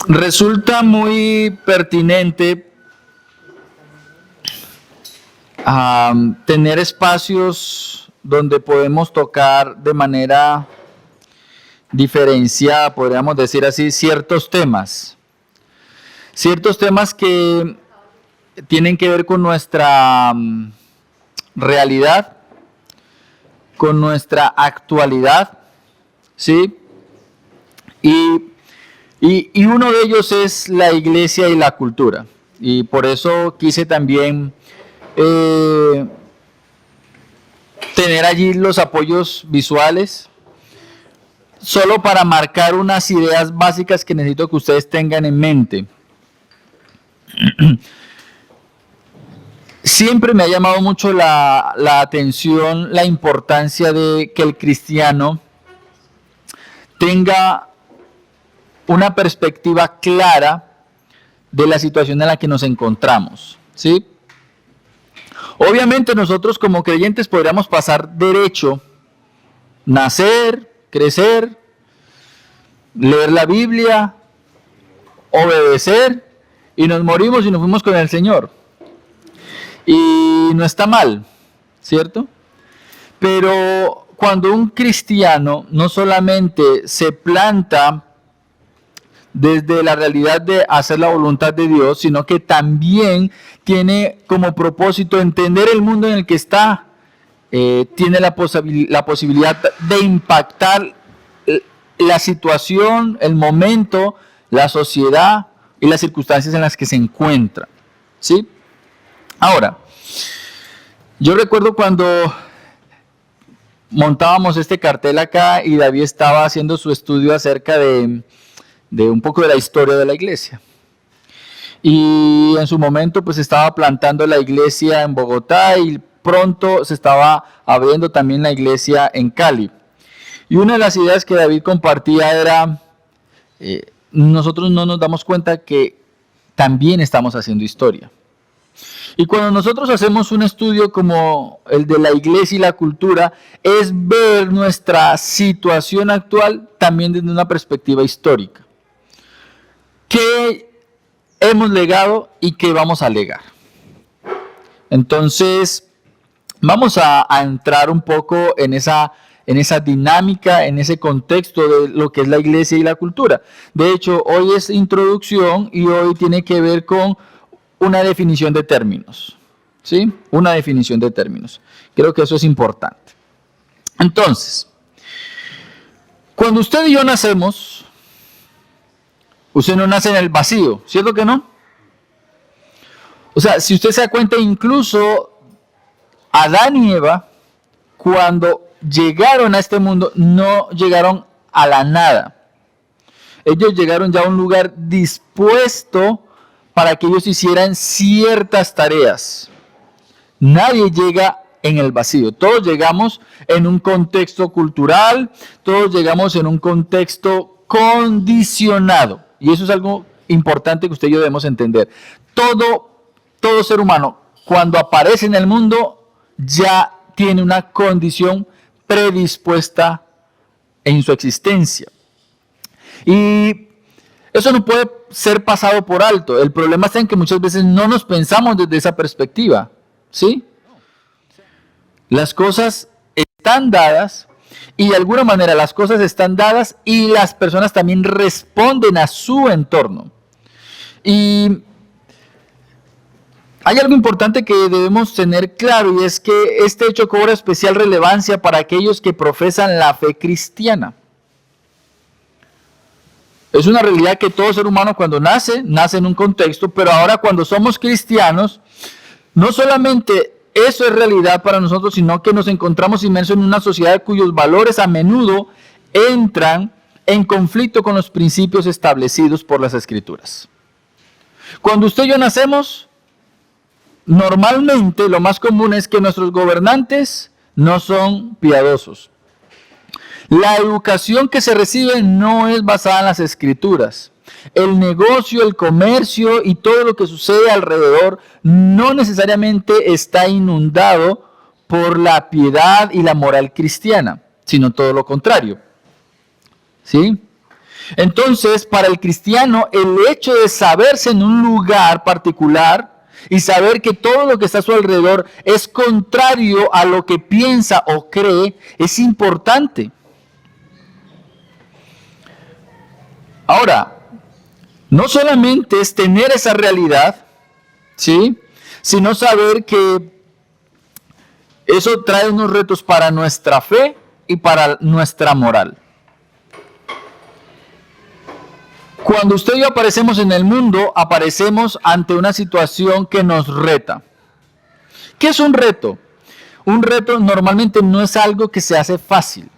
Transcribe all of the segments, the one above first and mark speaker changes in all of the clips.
Speaker 1: Resulta muy pertinente tener espacios donde podemos tocar de manera diferenciada, podríamos decir así, ciertos temas que tienen que ver con nuestra realidad, con nuestra actualidad, ¿sí? Y uno de ellos es la iglesia y la cultura. Y por eso quise también tener allí los apoyos visuales, solo para marcar unas ideas básicas que necesito que ustedes tengan en mente. Siempre me ha llamado mucho la atención la importancia de que el cristiano tenga una perspectiva clara de la situación en la que nos encontramos, ¿sí? Obviamente nosotros como creyentes podríamos pasar derecho, nacer, crecer, leer la Biblia, obedecer, y nos morimos y nos fuimos con el Señor. Y no está mal, ¿cierto? Pero cuando un cristiano no solamente se planta desde la realidad de hacer la voluntad de Dios, sino que también tiene como propósito entender el mundo en el que está, tiene la posibilidad de impactar la situación, el momento, la sociedad y las circunstancias en las que se encuentra, ¿sí? Ahora, yo recuerdo cuando montábamos este cartel acá y David estaba haciendo su estudio acerca de un poco de la historia de la iglesia. Y en su momento pues estaba plantando la iglesia en Bogotá y pronto se estaba abriendo también la iglesia en Cali. Y una de las ideas que David compartía era, nosotros no nos damos cuenta que también estamos haciendo historia. Y cuando nosotros hacemos un estudio como el de la iglesia y la cultura, es ver nuestra situación actual también desde una perspectiva histórica. ¿Qué hemos legado y qué vamos a legar? Entonces, vamos a entrar un poco en esa dinámica, en ese contexto de lo que es la iglesia y la cultura. De hecho, hoy es introducción y hoy tiene que ver con una definición de términos, ¿sí? Una definición de términos. Creo que eso es importante. Entonces, cuando usted y yo nacemos, usted no nace en el vacío, ¿cierto que no? O sea, si usted se da cuenta, incluso Adán y Eva, cuando llegaron a este mundo, no llegaron a la nada. Ellos llegaron ya a un lugar dispuesto para que ellos hicieran ciertas tareas. Nadie llega en el vacío. Todos llegamos en un contexto cultural, todos llegamos en un contexto condicionado. Y eso es algo importante que usted y yo debemos entender. Todo ser humano, cuando aparece en el mundo, ya tiene una condición predispuesta en su existencia. Y eso no puede ser pasado por alto. El problema está en que muchas veces no nos pensamos desde esa perspectiva, ¿sí? Las cosas están dadas y de alguna manera las cosas están dadas y las personas también responden a su entorno. Y hay algo importante que debemos tener claro y es que este hecho cobra especial relevancia para aquellos que profesan la fe cristiana. Es una realidad que todo ser humano cuando nace en un contexto, pero ahora cuando somos cristianos, no solamente eso es realidad para nosotros, sino que nos encontramos inmersos en una sociedad cuyos valores a menudo entran en conflicto con los principios establecidos por las Escrituras. Cuando usted y yo nacemos, normalmente lo más común es que nuestros gobernantes no son piadosos. La educación que se recibe no es basada en las Escrituras. El negocio, el comercio y todo lo que sucede alrededor no necesariamente está inundado por la piedad y la moral cristiana, sino todo lo contrario. ¿Sí? Entonces, para el cristiano, el hecho de saberse en un lugar particular y saber que todo lo que está a su alrededor es contrario a lo que piensa o cree es importante. Ahora, no solamente es tener esa realidad, ¿sí?, sino saber que eso trae unos retos para nuestra fe y para nuestra moral. Cuando usted y yo aparecemos en el mundo, aparecemos ante una situación que nos reta. ¿Qué es un reto? Un reto normalmente no es algo que se hace fácil.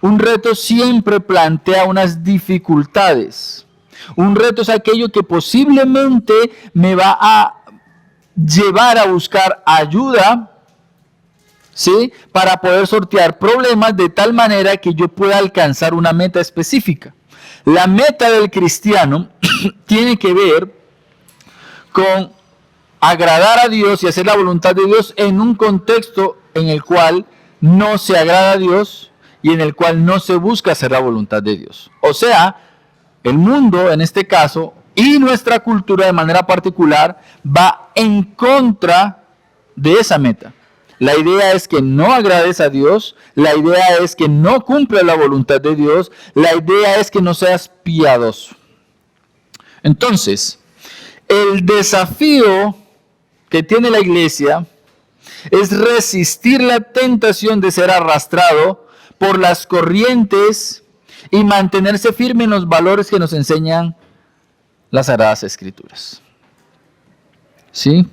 Speaker 1: Un reto siempre plantea unas dificultades. Un reto es aquello que posiblemente me va a llevar a buscar ayuda, ¿sí?, para poder sortear problemas de tal manera que yo pueda alcanzar una meta específica. La meta del cristiano tiene que ver con agradar a Dios y hacer la voluntad de Dios en un contexto en el cual no se agrada a Dios y en el cual no se busca hacer la voluntad de Dios. O sea, el mundo en este caso y nuestra cultura de manera particular va en contra de esa meta. La idea es que no agrades a Dios, la idea es que no cumplas la voluntad de Dios, la idea es que no seas piadoso. Entonces, el desafío que tiene la iglesia es resistir la tentación de ser arrastrado por las corrientes y mantenerse firme en los valores que nos enseñan las Sagradas Escrituras. ¿Sí?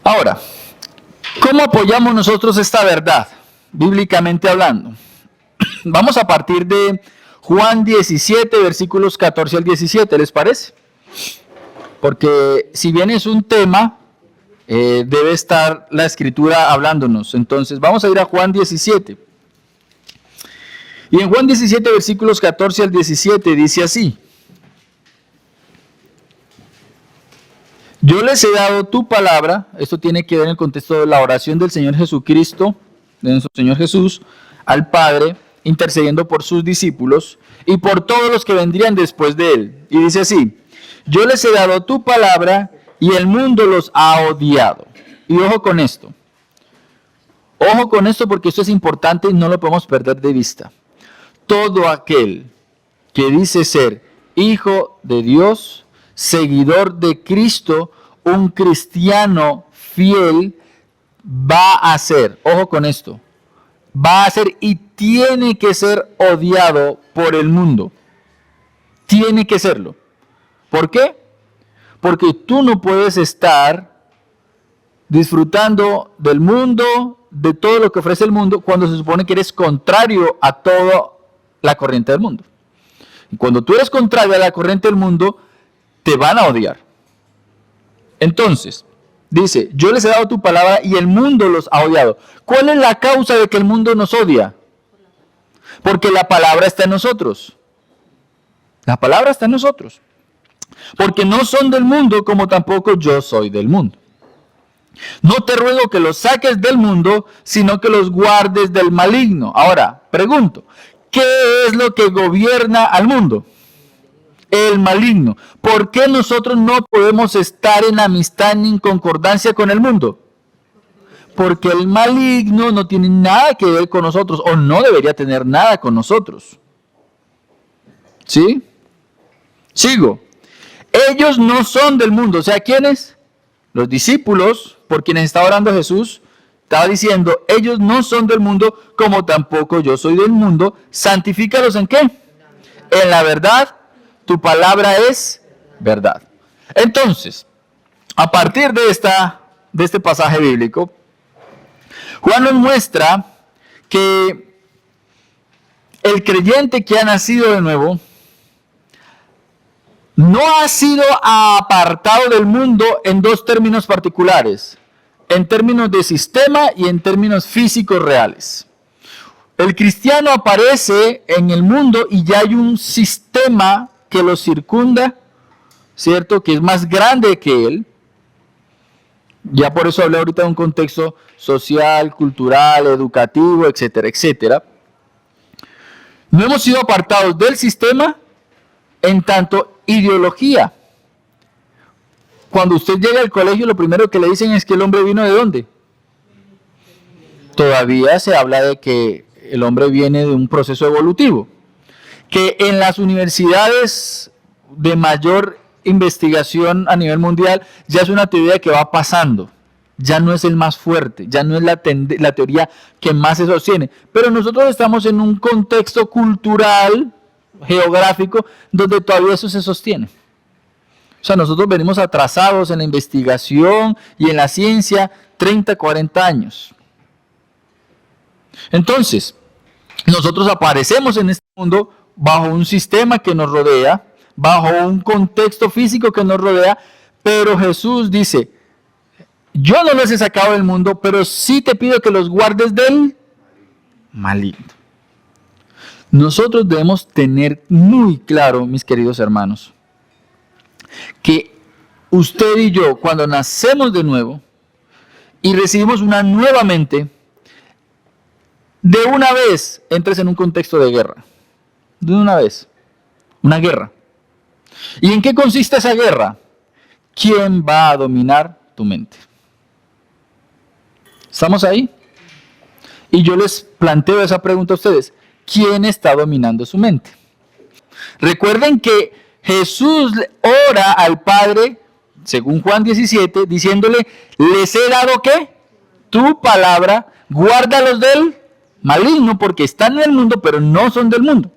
Speaker 1: Ahora, ¿cómo apoyamos nosotros esta verdad, bíblicamente hablando? Vamos a partir de Juan 17, versículos 14 al 17, ¿les parece? Porque si bien es un tema, debe estar la Escritura hablándonos. Entonces, vamos a ir a Juan 17. Y en Juan 17, versículos 14 al 17, dice así: yo les he dado tu palabra. Esto tiene que ver en el contexto de la oración del Señor Jesucristo, de nuestro Señor Jesús, al Padre, intercediendo por sus discípulos y por todos los que vendrían después de él. Y dice así: yo les he dado tu palabra y el mundo los ha odiado. Y ojo con esto. Ojo con esto porque esto es importante y no lo podemos perder de vista. Todo aquel que dice ser hijo de Dios, seguidor de Cristo, un cristiano fiel, va a ser, ojo con esto, va a ser y tiene que ser odiado por el mundo. Tiene que serlo. ¿Por qué? Porque tú no puedes estar disfrutando del mundo, de todo lo que ofrece el mundo, cuando se supone que eres contrario a toda la corriente del mundo. Y cuando tú eres contrario a la corriente del mundo, te van a odiar. Entonces, dice, yo les he dado tu palabra y el mundo los ha odiado. ¿Cuál es la causa de que el mundo nos odia? Porque la palabra está en nosotros. La palabra está en nosotros. Porque no son del mundo como tampoco yo soy del mundo. No te ruego que los saques del mundo, sino que los guardes del maligno. Ahora, pregunto, ¿qué es lo que gobierna al mundo? El maligno. ¿Por qué nosotros no podemos estar en amistad ni en concordancia con el mundo? Porque el maligno no tiene nada que ver con nosotros, o no debería tener nada con nosotros. ¿Sí? Sigo. Ellos no son del mundo. O sea, ¿quiénes? Los discípulos, por quienes estaba orando Jesús, estaba diciendo, ellos no son del mundo, como tampoco yo soy del mundo. ¿Santifícalos en qué? En la verdad. Tu palabra es verdad. Entonces, a partir de este pasaje bíblico, Juan nos muestra que el creyente que ha nacido de nuevo no ha sido apartado del mundo en dos términos particulares, en términos de sistema y en términos físicos reales. El cristiano aparece en el mundo y ya hay un sistema que lo circunda, ¿cierto? Que es más grande que él. Ya por eso hablé ahorita de un contexto social, cultural, educativo, etcétera, etcétera. No hemos sido apartados del sistema en tanto ideología. Cuando usted llega al colegio, lo primero que le dicen es que el hombre vino ¿de dónde? Todavía se habla de que el hombre viene de un proceso evolutivo. Que en las universidades de mayor investigación a nivel mundial ya es una teoría que va pasando. Ya no es el más fuerte, ya no es la teoría que más se sostiene. Pero nosotros estamos en un contexto cultural, geográfico, donde todavía eso se sostiene. O sea, nosotros venimos atrasados en la investigación y en la ciencia 30, 40 años. Entonces, nosotros aparecemos en este mundo bajo un sistema que nos rodea, bajo un contexto físico que nos rodea, pero Jesús dice, yo no los he sacado del mundo, pero sí te pido que los guardes del maligno. Nosotros debemos tener muy claro, mis queridos hermanos, que usted y yo, cuando nacemos de nuevo y recibimos una nueva mente, de una vez entres en un contexto de guerra. De una vez. Una guerra. ¿Y en qué consiste esa guerra? ¿Quién va a dominar tu mente? ¿Estamos ahí? Y yo les planteo esa pregunta a ustedes. ¿Quién está dominando su mente? Recuerden que Jesús ora al Padre, según Juan 17, diciéndole, les he dado ¿qué? Tu palabra, guárdalos del maligno, porque están en el mundo, pero no son del mundo.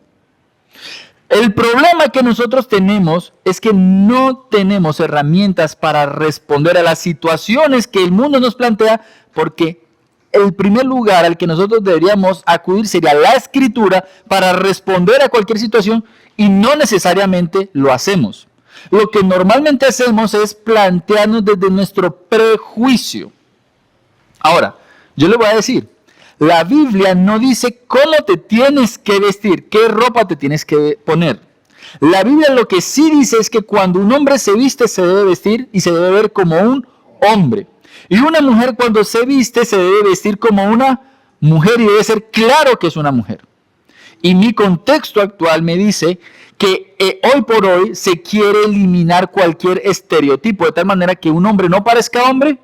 Speaker 1: El problema que nosotros tenemos es que no tenemos herramientas para responder a las situaciones que el mundo nos plantea, porque el primer lugar al que nosotros deberíamos acudir sería la Escritura para responder a cualquier situación, y no necesariamente lo hacemos. Lo que normalmente hacemos es plantearnos desde nuestro prejuicio. Ahora, yo le voy a decir, la Biblia no dice cómo te tienes que vestir, qué ropa te tienes que poner. La Biblia lo que sí dice es que cuando un hombre se viste se debe vestir y se debe ver como un hombre. Y una mujer cuando se viste se debe vestir como una mujer y debe ser claro que es una mujer. Y mi contexto actual me dice que hoy por hoy se quiere eliminar cualquier estereotipo de tal manera que un hombre no parezca hombre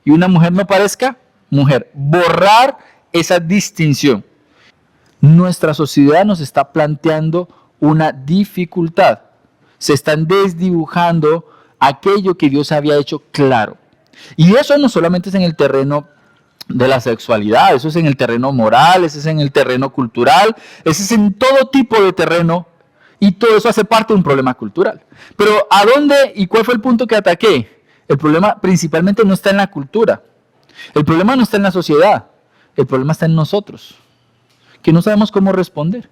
Speaker 1: y una mujer no parezca mujer. Borrar esa distinción. Nuestra sociedad nos está planteando una dificultad. Se están desdibujando aquello que Dios había hecho claro. Y eso no solamente es en el terreno de la sexualidad, eso es en el terreno moral, eso es en el terreno cultural, eso es en todo tipo de terreno, y todo eso hace parte de un problema cultural. Pero ¿a dónde y cuál fue el punto que ataqué? El problema principalmente no está en la cultura, el problema no está en la sociedad, el problema está en nosotros, que no sabemos cómo responder,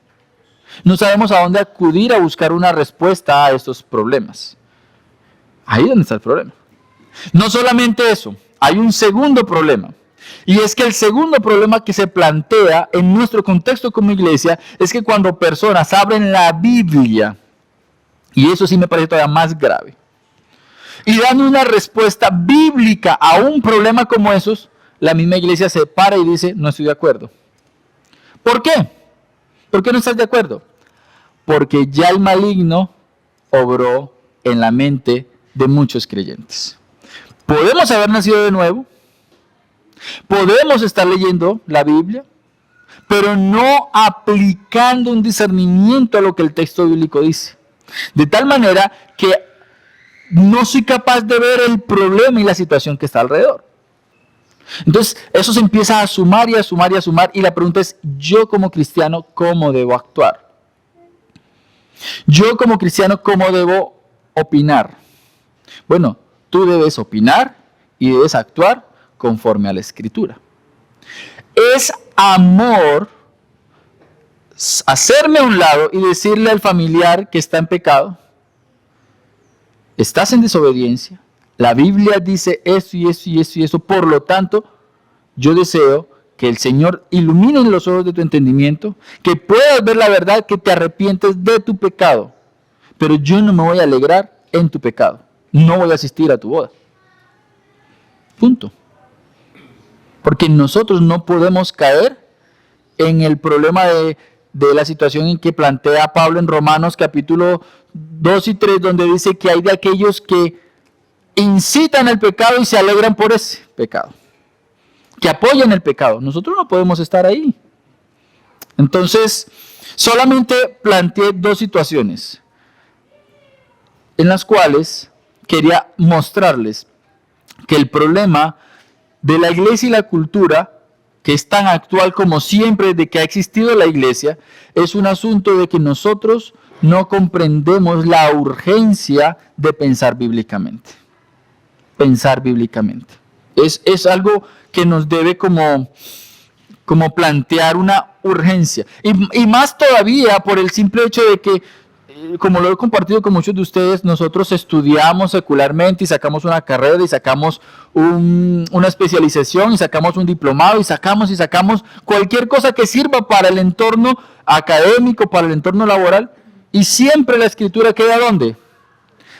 Speaker 1: no sabemos a dónde acudir a buscar una respuesta a estos problemas. Ahí es donde está el problema. No solamente eso, hay un segundo problema. Y es que el segundo problema que se plantea en nuestro contexto como iglesia es que cuando personas abren la Biblia, y eso sí me parece todavía más grave, y dan una respuesta bíblica a un problema como esos, la misma iglesia se para y dice, no estoy de acuerdo. ¿Por qué? ¿Por qué no estás de acuerdo? Porque ya el maligno obró en la mente de muchos creyentes. Podemos haber nacido de nuevo, podemos estar leyendo la Biblia, pero no aplicando un discernimiento a lo que el texto bíblico dice. De tal manera que no soy capaz de ver el problema y la situación que está alrededor. Entonces, eso se empieza a sumar y a sumar y a sumar, y la pregunta es, yo como cristiano, ¿cómo debo actuar? Yo como cristiano, ¿cómo debo opinar? Bueno, tú debes opinar y debes actuar conforme a la Escritura. Es amor hacerme a un lado y decirle al familiar que está en pecado, estás en desobediencia, la Biblia dice esto y esto y esto y esto, por lo tanto, yo deseo que el Señor ilumine los ojos de tu entendimiento, que puedas ver la verdad, que te arrepientes de tu pecado, pero yo no me voy a alegrar en tu pecado, no voy a asistir a tu boda. Punto. Porque nosotros no podemos caer en el problema de de la situación en que plantea Pablo en Romanos capítulo 2 y 3, donde dice que hay de aquellos que incitan el pecado y se alegran por ese pecado, que apoyan el pecado. Nosotros no podemos estar ahí. Entonces, solamente planteé dos situaciones en las cuales quería mostrarles que el problema de la iglesia y la cultura, que es tan actual como siempre de que ha existido la iglesia, es un asunto de que nosotros no comprendemos la urgencia de pensar bíblicamente. Pensar bíblicamente. Es algo que nos debe como plantear una urgencia. Y más todavía por el simple hecho de que, como lo he compartido con muchos de ustedes, nosotros estudiamos secularmente y sacamos una carrera y sacamos una especialización y sacamos un diplomado y sacamos cualquier cosa que sirva para el entorno académico, para el entorno laboral, y siempre la escritura queda ¿dónde?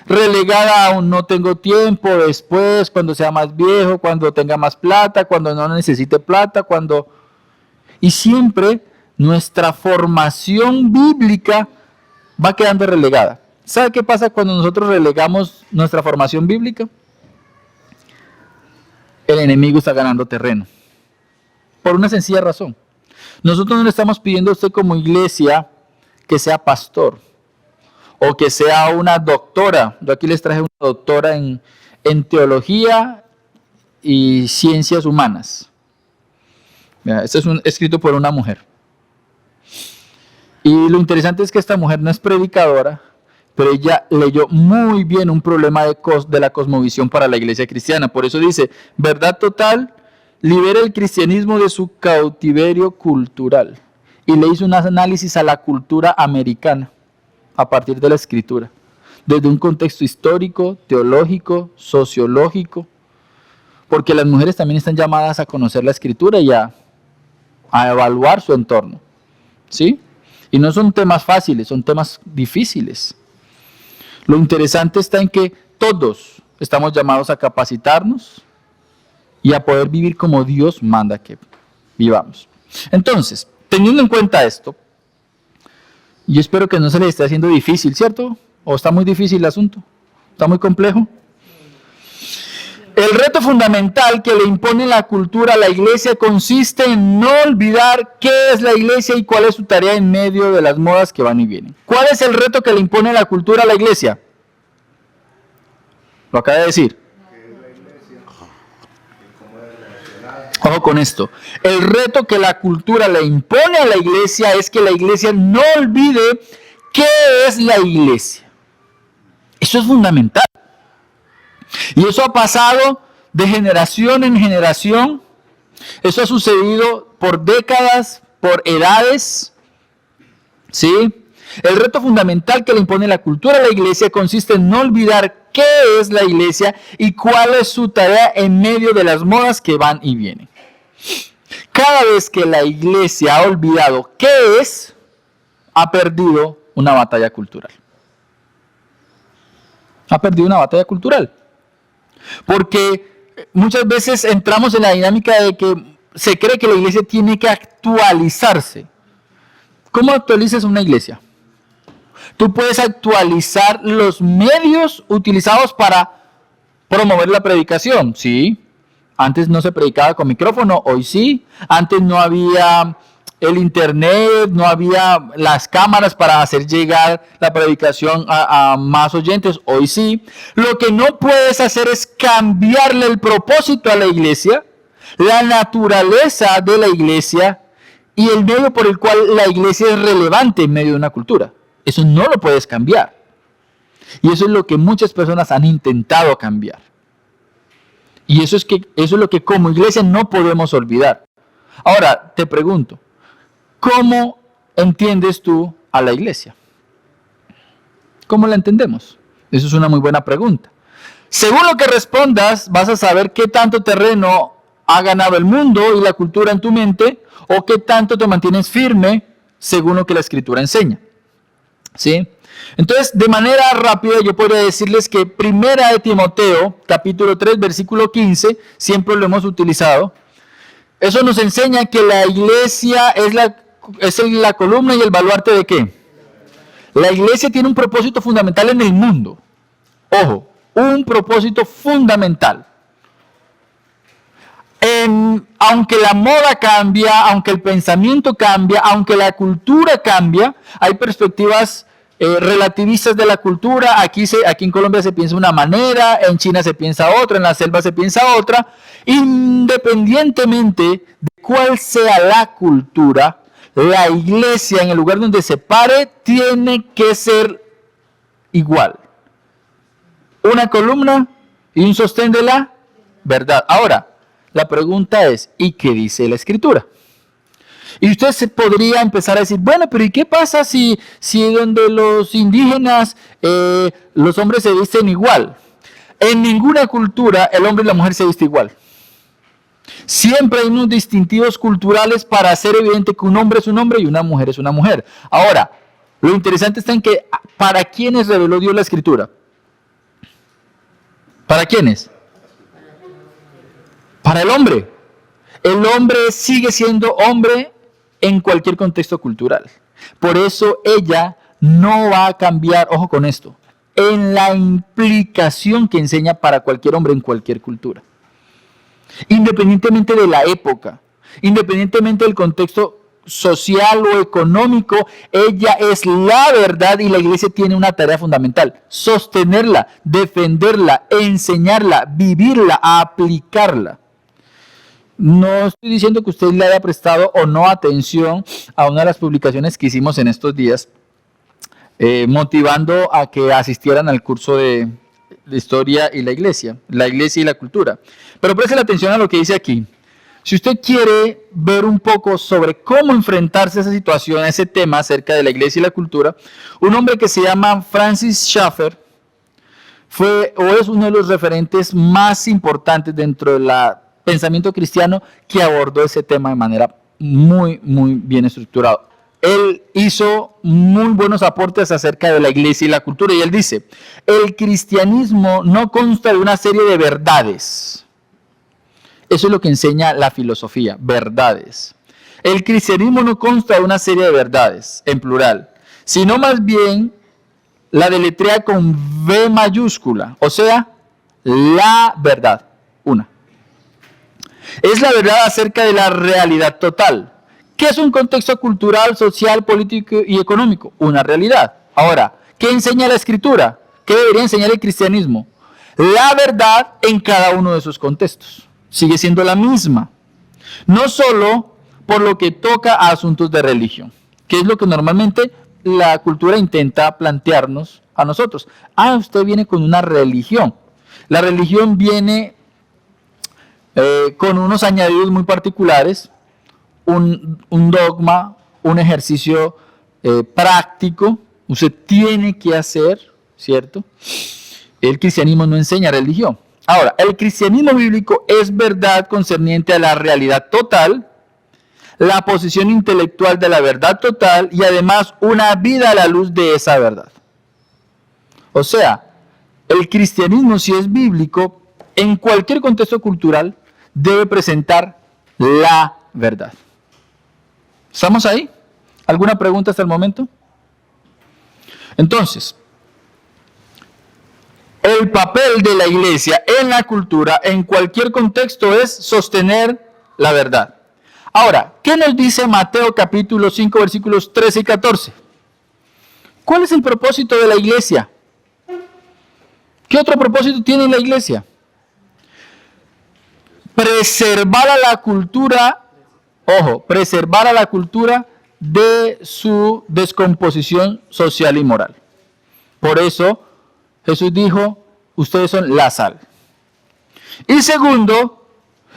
Speaker 1: Relegada a un no tengo tiempo, después, cuando sea más viejo, cuando tenga más plata, cuando no necesite plata, Y siempre nuestra formación bíblica va quedando relegada. ¿Sabe qué pasa cuando nosotros relegamos nuestra formación bíblica? El enemigo está ganando terreno. Por una sencilla razón. Nosotros no le estamos pidiendo a usted como iglesia que sea pastor o que sea una doctora. Yo aquí les traje una doctora en teología y ciencias humanas. Esto es escrito por una mujer. Y lo interesante es que esta mujer no es predicadora, pero ella leyó muy bien un problema de la cosmovisión para la iglesia cristiana. Por eso dice, verdad total, libera el cristianismo de su cautiverio cultural. Y le hizo un análisis a la cultura americana a partir de la escritura, desde un contexto histórico, teológico, sociológico, porque las mujeres también están llamadas a conocer la escritura y a evaluar su entorno, ¿sí? Y no son temas fáciles, son temas difíciles. Lo interesante está en que todos estamos llamados a capacitarnos y a poder vivir como Dios manda que vivamos. Entonces, teniendo en cuenta esto, yo espero que no se les esté haciendo difícil, ¿cierto? ¿O está muy difícil el asunto? ¿Está muy complejo? El reto fundamental que le impone la cultura a la iglesia consiste en no olvidar qué es la iglesia y cuál es su tarea en medio de las modas que van y vienen. ¿Cuál es el reto que le impone la cultura a la iglesia? Lo acaba de decir. Ojo con esto. El reto que la cultura le impone a la iglesia es que la iglesia no olvide qué es la iglesia. Eso es fundamental. Y eso ha pasado de generación en generación. Eso ha sucedido por décadas, por edades. ¿Sí? El reto fundamental que le impone la cultura a la iglesia consiste en no olvidar qué es la iglesia y cuál es su tarea en medio de las modas que van y vienen. Cada vez que la iglesia ha olvidado qué es, ha perdido una batalla cultural. Ha perdido una batalla cultural. Porque muchas veces entramos en la dinámica de que se cree que la iglesia tiene que actualizarse. ¿Cómo actualizas una iglesia? Tú puedes actualizar los medios utilizados para promover la predicación, ¿sí? Antes no se predicaba con micrófono, hoy sí. Antes no había el internet, no había las cámaras para hacer llegar la predicación a más oyentes, hoy sí. Lo que no puedes hacer es cambiarle el propósito a la iglesia, la naturaleza de la iglesia y el medio por el cual la iglesia es relevante en medio de una cultura. Eso no lo puedes cambiar. Y eso es lo que muchas personas han intentado cambiar. Y eso es lo que como iglesia no podemos olvidar. Ahora, te pregunto, ¿cómo entiendes tú a la iglesia? ¿Cómo la entendemos? Eso es una muy buena pregunta. Según lo que respondas, vas a saber qué tanto terreno ha ganado el mundo y la cultura en tu mente, o qué tanto te mantienes firme según lo que la Escritura enseña. ¿Sí? Entonces, de manera rápida, yo podría decirles que Primera de Timoteo, capítulo 3, versículo 15, siempre lo hemos utilizado. Eso nos enseña que la iglesia es la la columna y el baluarte de qué? La iglesia tiene un propósito fundamental en el mundo. Ojo, un propósito fundamental. Aunque la moda cambia, aunque el pensamiento cambia, aunque la cultura cambia, hay perspectivas relativistas de la cultura. Aquí en Colombia se piensa una manera, en China se piensa otra, en la selva se piensa otra. Independientemente de cuál sea la cultura, la iglesia en el lugar donde se pare tiene que ser igual. Una columna y un sostén de la verdad. Ahora, la pregunta es, ¿y qué dice la Escritura? Y usted se podría empezar a decir, bueno, pero ¿y qué pasa si donde los indígenas, los hombres se visten igual? En ninguna cultura el hombre y la mujer se visten igual. Siempre hay unos distintivos culturales para hacer evidente que un hombre es un hombre y una mujer es una mujer. Ahora, lo interesante está en que, ¿para quiénes reveló Dios la Escritura? ¿Para quiénes? Para el hombre. El hombre sigue siendo hombre en cualquier contexto cultural. Por eso ella no va a cambiar, ojo con esto, en la implicación que enseña para cualquier hombre en cualquier cultura. Independientemente de la época, independientemente del contexto social o económico, ella es la verdad y la iglesia tiene una tarea fundamental: sostenerla, defenderla, enseñarla, vivirla, aplicarla. No estoy diciendo que usted le haya prestado o no atención a una de las publicaciones que hicimos en estos días, motivando a que asistieran al curso de historia y la iglesia y la cultura. Pero preste atención a lo que dice aquí. Si usted quiere ver un poco sobre cómo enfrentarse a esa situación, a ese tema acerca de la iglesia y la cultura, un hombre que se llama Francis Schaeffer fue o es uno de los referentes más importantes dentro del pensamiento cristiano que abordó ese tema de manera muy, muy bien estructurado. Él hizo muy buenos aportes acerca de la iglesia y la cultura, y él dice: el cristianismo no consta de una serie de verdades. Eso es lo que enseña la filosofía, verdades. El cristianismo no consta de una serie de verdades, en plural, sino más bien la deletrea con V mayúscula, o sea, la verdad, una. Es la verdad acerca de la realidad total. ¿Qué es un contexto cultural, social, político y económico? Una realidad. Ahora, ¿qué enseña la Escritura? ¿Qué debería enseñar el cristianismo? La verdad en cada uno de sus contextos. Sigue siendo la misma. No solo por lo que toca a asuntos de religión, que es lo que normalmente la cultura intenta plantearnos a nosotros. Usted viene con una religión. La religión viene con unos añadidos muy particulares, un dogma, un ejercicio práctico, usted tiene que hacer, ¿cierto? El cristianismo no enseña religión. Ahora, el cristianismo bíblico es verdad concerniente a la realidad total, la posición intelectual de la verdad total y además una vida a la luz de esa verdad. O sea, el cristianismo, si es bíblico, en cualquier contexto cultural, debe presentar la verdad. ¿Estamos ahí? ¿Alguna pregunta hasta el momento? Entonces, el papel de la iglesia en la cultura, en cualquier contexto, es sostener la verdad. Ahora, ¿qué nos dice Mateo capítulo 5, versículos 13 y 14? ¿Cuál es el propósito de la iglesia? ¿Qué otro propósito tiene la iglesia? Preservar a la cultura, preservar a la cultura de su descomposición social y moral. Por eso Jesús dijo: ustedes son la sal. Y segundo,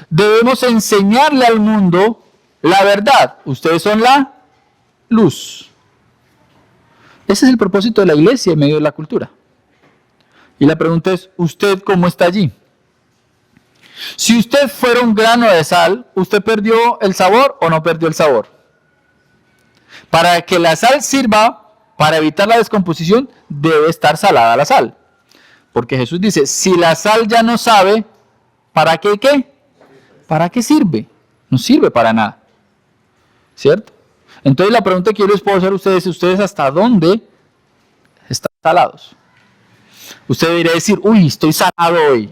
Speaker 1: debemos enseñarle al mundo la verdad. Ustedes son la luz. Ese es el propósito de la iglesia en medio de la cultura. Y la pregunta es: ¿usted cómo está allí? Si usted fuera un grano de sal, ¿usted perdió el sabor o no perdió el sabor? Para que la sal sirva para evitar la descomposición, debe estar salada la sal. Porque Jesús dice: si la sal ya no sabe, ¿para qué? ¿Para qué sirve? No sirve para nada. ¿Cierto? Entonces la pregunta que yo les puedo hacer a ustedes es, ¿ustedes hasta dónde están salados? Usted debería decir, uy, estoy salado hoy.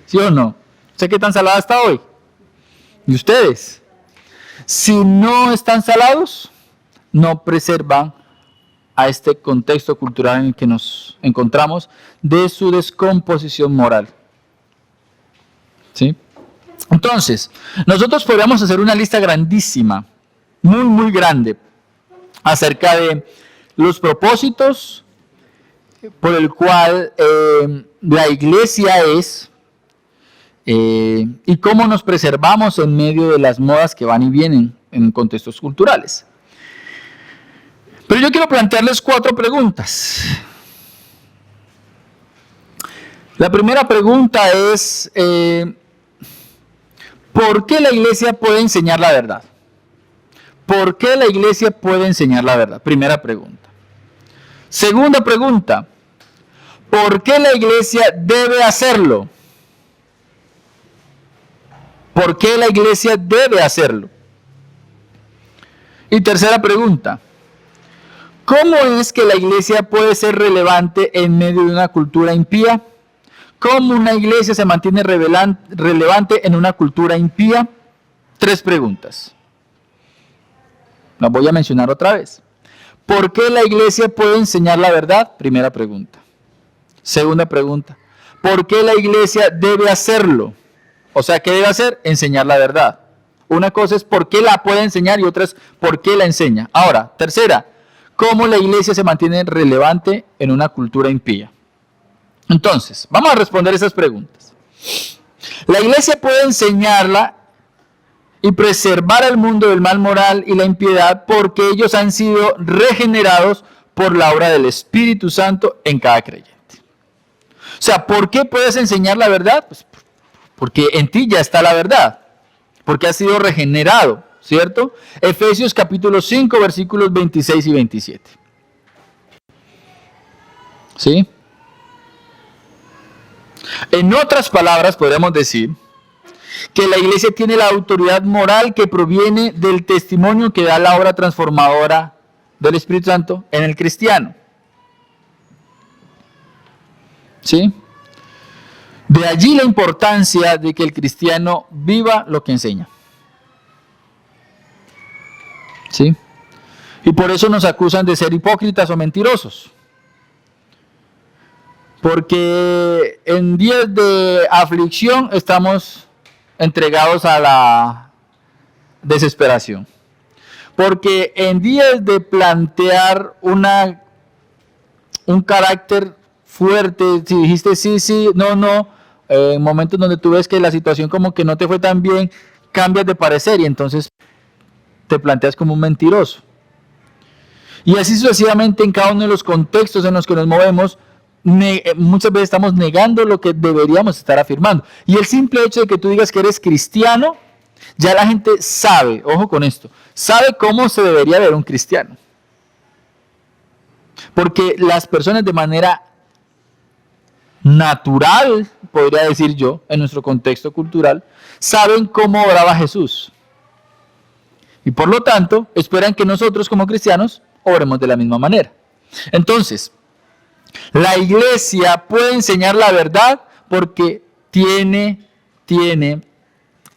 Speaker 1: ¿Sí o no? ¿Sé qué tan salada está hoy? ¿Y ustedes? Si no están salados, no preservan a este contexto cultural en el que nos encontramos de su descomposición moral. ¿Sí? Entonces, nosotros podríamos hacer una lista grandísima, muy, muy grande, acerca de los propósitos por el cual la iglesia es y cómo nos preservamos en medio de las modas que van y vienen en contextos culturales. Pero yo quiero plantearles 4 preguntas. La primera pregunta es, ¿por qué la iglesia puede enseñar la verdad? ¿Por qué la iglesia puede enseñar la verdad? Primera pregunta. Segunda pregunta, ¿por qué la iglesia debe hacerlo? ¿Por qué la iglesia debe hacerlo? Y tercera pregunta, ¿cómo es que la iglesia puede ser relevante en medio de una cultura impía? ¿Cómo una iglesia se mantiene relevante en una cultura impía? 3 preguntas. Las voy a mencionar otra vez. ¿Por qué la iglesia puede enseñar la verdad? Primera pregunta. Segunda pregunta. ¿Por qué la iglesia debe hacerlo? O sea, ¿qué debe hacer? Enseñar la verdad. Una cosa es por qué la puede enseñar y otra es por qué la enseña. Ahora, tercera, ¿cómo la iglesia se mantiene relevante en una cultura impía? Entonces, vamos a responder esas preguntas. La iglesia puede enseñarla y preservar al mundo del mal moral y la impiedad porque ellos han sido regenerados por la obra del Espíritu Santo en cada creyente. O sea, ¿por qué puedes enseñar la verdad? Pues porque en ti ya está la verdad, porque has sido regenerado, ¿cierto? Efesios capítulo 5, versículos 26 y 27. ¿Sí? En otras palabras, podríamos decir que la iglesia tiene la autoridad moral que proviene del testimonio que da la obra transformadora del Espíritu Santo en el cristiano. ¿Sí? De allí la importancia de que el cristiano viva lo que enseña. ¿Sí? Y por eso nos acusan de ser hipócritas o mentirosos. Porque en días de aflicción estamos entregados a la desesperación. Porque en días de plantear un carácter fuerte, si dijiste sí, sí, no, no, en momentos donde tú ves que la situación como que no te fue tan bien, cambias de parecer y entonces te planteas como un mentiroso. Y así sucesivamente en cada uno de los contextos en los que nos movemos, muchas veces estamos negando lo que deberíamos estar afirmando. Y el simple hecho de que tú digas que eres cristiano, ya la gente sabe, ojo con esto, sabe cómo se debería ver un cristiano. Porque las personas de manera natural, podría decir yo, en nuestro contexto cultural, saben cómo obraba Jesús. Y por lo tanto, esperan que nosotros como cristianos obremos de la misma manera. Entonces, la iglesia puede enseñar la verdad porque tiene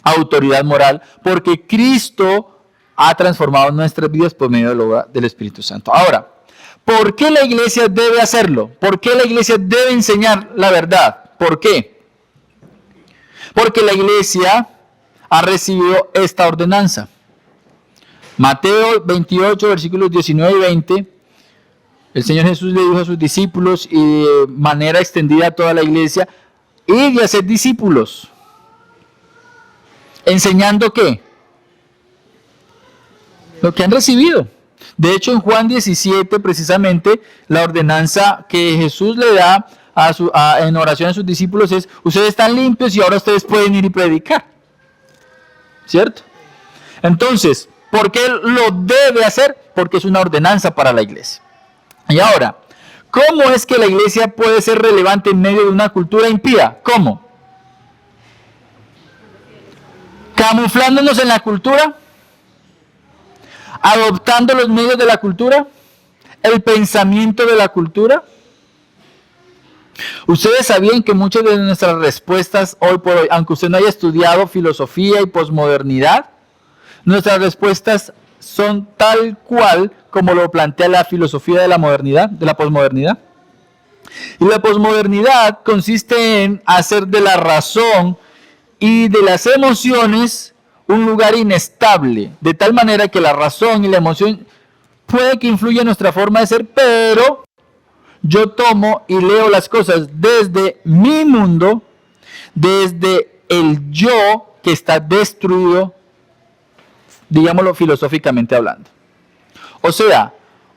Speaker 1: autoridad moral, porque Cristo ha transformado nuestras vidas por medio de la obra del Espíritu Santo. Ahora, ¿por qué la iglesia debe hacerlo? ¿Por qué la iglesia debe enseñar la verdad? ¿Por qué? Porque la iglesia ha recibido esta ordenanza. Mateo 28, versículos 19 y 20, el Señor Jesús le dijo a sus discípulos y de manera extendida a toda la iglesia, id y haced discípulos. ¿Enseñando qué? Lo que han recibido. De hecho, en Juan 17, precisamente, la ordenanza que Jesús le da en oración a sus discípulos es, ustedes están limpios y ahora ustedes pueden ir y predicar. ¿Cierto? Entonces, ¿por qué lo debe hacer? Porque es una ordenanza para la iglesia. Y ahora, ¿cómo es que la iglesia puede ser relevante en medio de una cultura impía? ¿Cómo? ¿Camuflándonos en la cultura? adoptando los medios de la cultura, el pensamiento de la cultura. Ustedes sabían que muchas de nuestras respuestas hoy por hoy, aunque usted no haya estudiado filosofía y posmodernidad, nuestras respuestas son tal cual como lo plantea la filosofía de la modernidad, de la posmodernidad. Y la posmodernidad consiste en hacer de la razón y de las emociones un lugar inestable, de tal manera que la razón y la emoción puede que influya en nuestra forma de ser, pero yo tomo y leo las cosas desde mi mundo, desde el yo que está destruido, digámoslo filosóficamente hablando. O sea,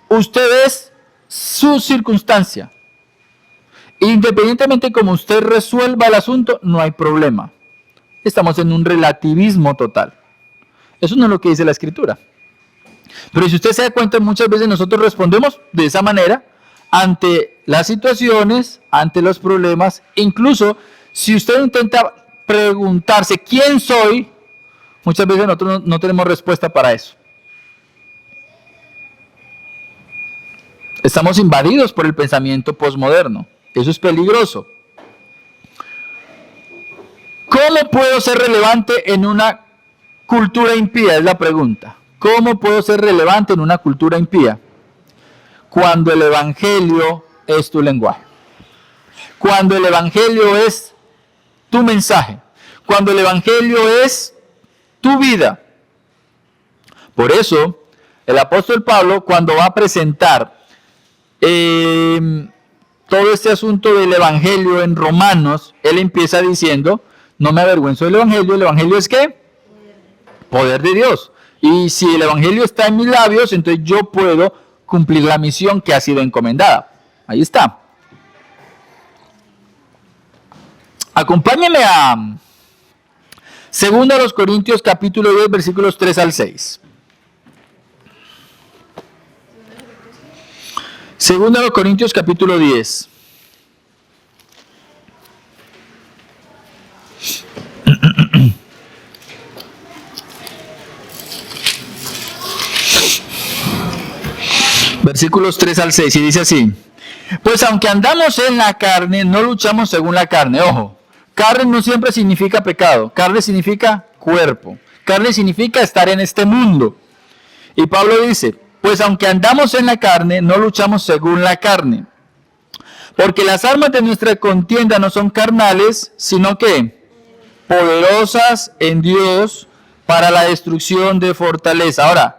Speaker 1: usted es su circunstancia. Independientemente como usted resuelva el asunto, no hay problema. Estamos en un relativismo total. Eso no es lo que dice la Escritura. Pero si usted se da cuenta, muchas veces nosotros respondemos de esa manera ante las situaciones, ante los problemas. Incluso si usted intenta preguntarse quién soy, muchas veces nosotros no tenemos respuesta para eso. Estamos invadidos por el pensamiento posmoderno. Eso es peligroso. ¿Cómo puedo ser relevante en una cultura impía? Es la pregunta. ¿Cómo puedo ser relevante en una cultura impía? Cuando el evangelio es tu lenguaje. Cuando el evangelio es tu mensaje. Cuando el evangelio es tu vida. Por eso, el apóstol Pablo, cuando va a presentar todo este asunto del evangelio en Romanos, él empieza diciendo: no me avergüenzo del evangelio. ¿El evangelio es qué? Poder de Dios. Y si el evangelio está en mis labios, entonces yo puedo cumplir la misión que ha sido encomendada. Ahí está. Acompáñenme a 2 Corintios capítulo 10, versículos 3 al 6. 2 Corintios capítulo 10. Versículos 3 al 6, y dice así: pues aunque andamos en la carne, no luchamos según la carne. Ojo, carne no siempre significa pecado, carne significa cuerpo, carne significa estar en este mundo. Y Pablo dice: pues aunque andamos en la carne, no luchamos según la carne. Porque las armas de nuestra contienda no son carnales, sino que poderosas en Dios para la destrucción de fortaleza. Ahora,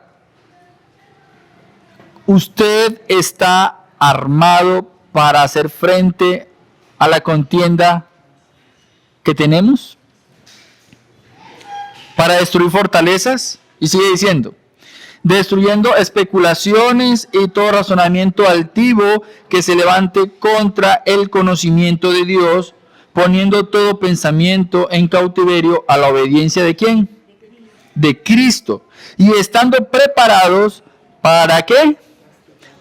Speaker 1: ¿usted está armado para hacer frente a la contienda que tenemos? ¿Para destruir fortalezas? Y sigue diciendo: destruyendo especulaciones y todo razonamiento altivo que se levante contra el conocimiento de Dios, poniendo todo pensamiento en cautiverio a la obediencia ¿de quién? De Cristo. Y estando preparados, ¿para qué?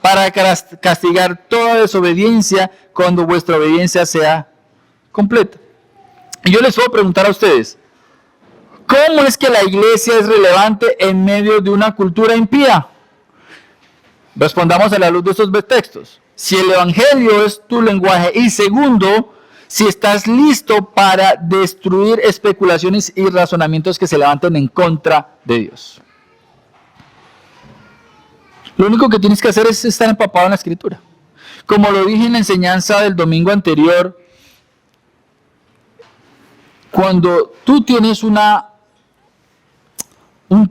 Speaker 1: Para castigar toda desobediencia cuando vuestra obediencia sea completa. Y yo les puedo preguntar a ustedes: ¿cómo es que la iglesia es relevante en medio de una cultura impía? Respondamos a la luz de estos textos. Si el evangelio es tu lenguaje, y segundo, si estás listo para destruir especulaciones y razonamientos que se levanten en contra de Dios. Lo único que tienes que hacer es estar empapado en la Escritura. Como lo dije en la enseñanza del domingo anterior, cuando tú tienes un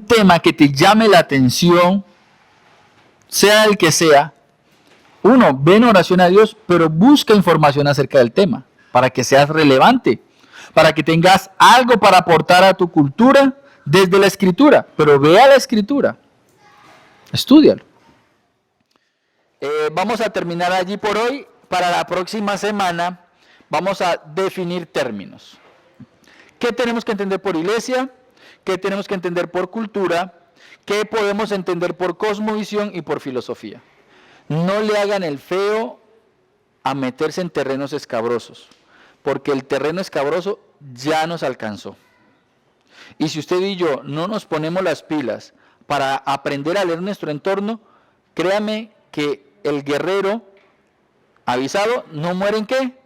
Speaker 1: tema que te llame la atención, sea el que sea, uno, ve en oración a Dios, pero busca información acerca del tema, para que seas relevante, para que tengas algo para aportar a tu cultura desde la Escritura, pero vea la Escritura, estúdialo. Vamos a terminar allí por hoy. Para la próxima semana vamos a definir términos. ¿Qué tenemos que entender por iglesia? ¿Qué tenemos que entender por cultura? ¿Qué podemos entender por cosmovisión y por filosofía? No le hagan el feo a meterse en terrenos escabrosos, porque el terreno escabroso ya nos alcanzó. Y si usted y yo no nos ponemos las pilas para aprender a leer nuestro entorno, créame que el guerrero avisado no muere en qué.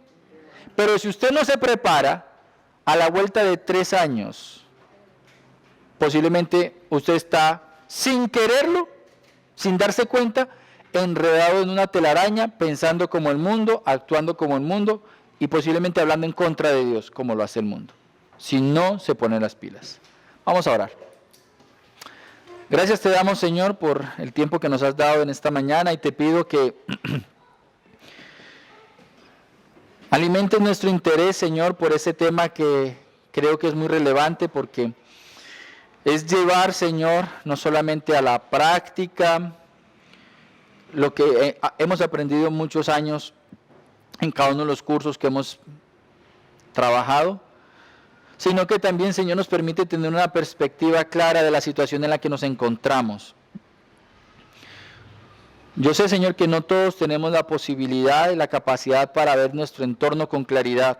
Speaker 1: Pero si usted no se prepara, a la vuelta de 3 años, posiblemente usted está sin quererlo, sin darse cuenta, enredado en una telaraña, pensando como el mundo, actuando como el mundo y posiblemente hablando en contra de Dios, como lo hace el mundo, si no se ponen las pilas. Vamos a orar. Gracias te damos, Señor, por el tiempo que nos has dado en esta mañana y te pido que alimentes nuestro interés, Señor, por ese tema que creo que es muy relevante porque es llevar, Señor, no solamente a la práctica lo que hemos aprendido muchos años en cada uno de los cursos que hemos trabajado, sino que también, Señor, nos permite tener una perspectiva clara de la situación en la que nos encontramos. Yo sé, Señor, que no todos tenemos la posibilidad y la capacidad para ver nuestro entorno con claridad,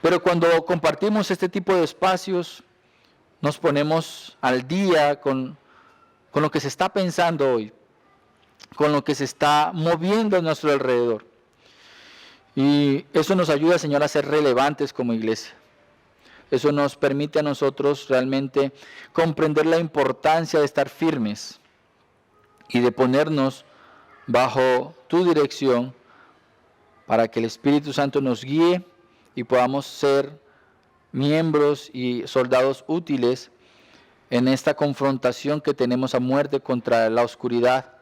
Speaker 1: pero cuando compartimos este tipo de espacios, nos ponemos al día con lo que se está pensando hoy, con lo que se está moviendo a nuestro alrededor. Y eso nos ayuda, Señor, a ser relevantes como iglesia. Eso nos permite a nosotros realmente comprender la importancia de estar firmes y de ponernos bajo tu dirección para que el Espíritu Santo nos guíe y podamos ser miembros y soldados útiles en esta confrontación que tenemos a muerte contra la oscuridad.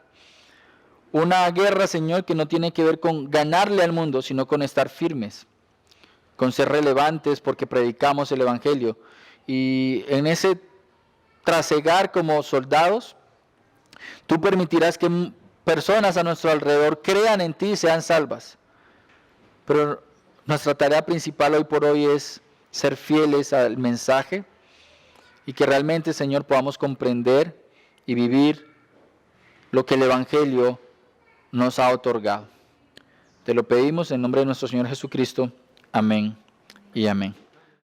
Speaker 1: Una guerra, Señor, que no tiene que ver con ganarle al mundo, sino con estar firmes, con ser relevantes porque predicamos el Evangelio. Y en ese trasegar como soldados, tú permitirás que personas a nuestro alrededor crean en ti y sean salvas. Pero nuestra tarea principal hoy por hoy es ser fieles al mensaje y que realmente, Señor, podamos comprender y vivir lo que el Evangelio nos ha otorgado. Te lo pedimos en nombre de nuestro Señor Jesucristo. Amén y amén.